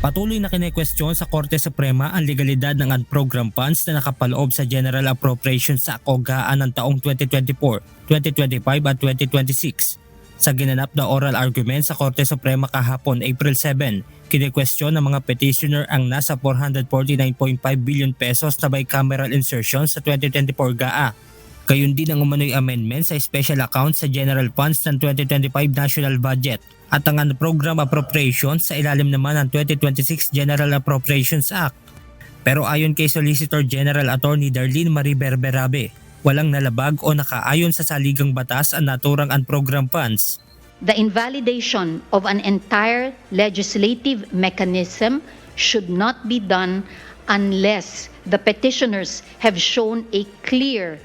Patuloy na kinekwestiyon sa Korte Suprema ang legalidad ng unprogrammed funds na nakapaloob sa General Appropriations Act o GAA ng taong 2024, 2025 at 2026. Sa ginanap na oral argument sa Korte Suprema kahapon April 7, kinekwestiyon ng mga petitioner ang nasa 449.5 billion pesos na bicameral insertion sa 2024 GAA. Gayon din ang umano'y amendment sa special account sa general funds ng 2025 national budget at ang unprogrammed appropriations sa ilalim naman ng 2026 General Appropriations Act. Pero ayon kay Solicitor General Attorney Darlene Marie Berberabe, walang nalabag o nakaayon sa saligang batas ang naturang unprogrammed funds. The invalidation of an entire legislative mechanism should not be done unless the petitioners have shown a clear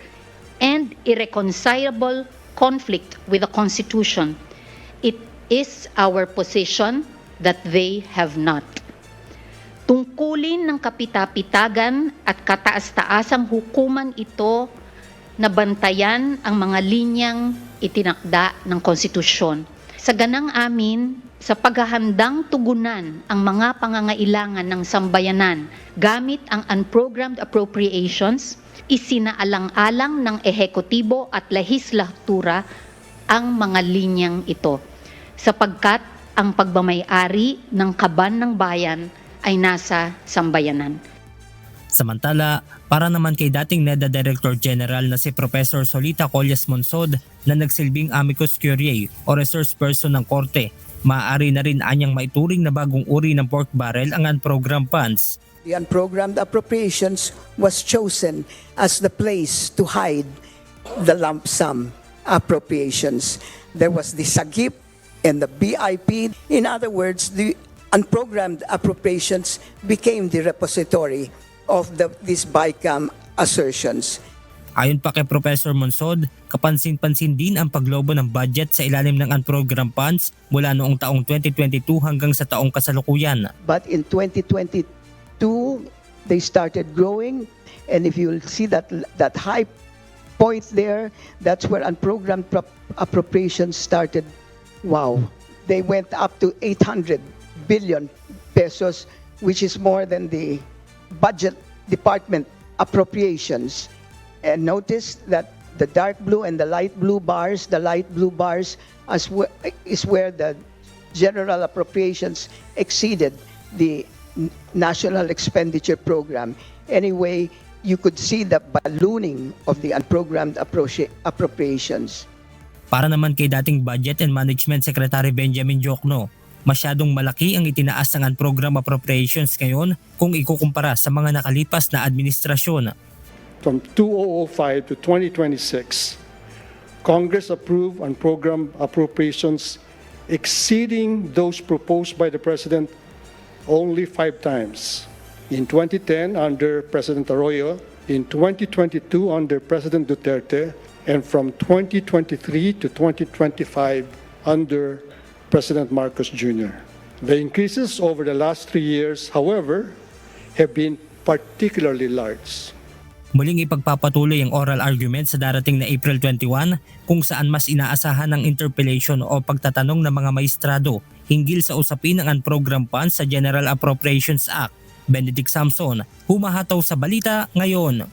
and irreconcilable conflict with the Constitution. It is our position that they have not. Tungkulin ng kapita-pitagan at kataas-taasang hukuman ito na bantayan ang mga linyang itinakda ng konstitusyon. Sa ganang amin, sa paghahandang tugunan ang mga pangangailangan ng sambayanan gamit ang unprogrammed appropriations, isinaalang-alang ng ehekutibo at lehislatura ang mga linyang ito, sapagkat ang pagmamay-ari ng kaban ng bayan ay nasa sambayanan. Samantala, para naman kay dating NEDA Director General na si Professor Solita Collas Monsod na nagsilbing amicus curiae o resource person ng korte, maaari na rin anyang maituring na bagong uri ng pork barrel ang unprogrammed funds. The unprogrammed appropriations was chosen as the place to hide the lump sum appropriations. There was the SAGIP and the BIP. In other words, the unprogrammed appropriations became the repository of these BICAM assertions. Ayon pa kay Professor Monsod, kapansin-pansin din ang paglobo ng budget sa ilalim ng unprogrammed funds mula noong taong 2022 hanggang sa taong kasalukuyan. But in 2022, they started growing, and if you'll see that high point there, that's where unprogrammed appropriations started. Wow, they went up to 800 billion pesos, which is more than the budget department appropriations. And notice that the dark blue and the light blue bars is where the general appropriations exceeded the national expenditure program. Anyway, you could see the ballooning of the unprogrammed appropriations. Para naman kay dating Budget and Management Secretary Benjamin Diokno, masyadong malaki ang itinaas ng unprogrammed appropriations ngayon kung ikukumpara sa mga nakalipas na administrasyon. From 2005 to 2026, Congress approved unprogrammed appropriations exceeding those proposed by the President only 5 times. In 2010 under President Arroyo, in 2022 under President Duterte, and from 2023 to 2025 under President Marcos Jr. The increases over the last 3 years, however, have been particularly large. Muling ipagpapatuloy ang oral argument sa darating na April 21 kung saan mas inaasahan ng interpellation o pagtatanong ng mga maestrado hinggil sa usapin ng unprogrammed funds sa General Appropriations Act. Benedict Samson, humahataw sa balita ngayon.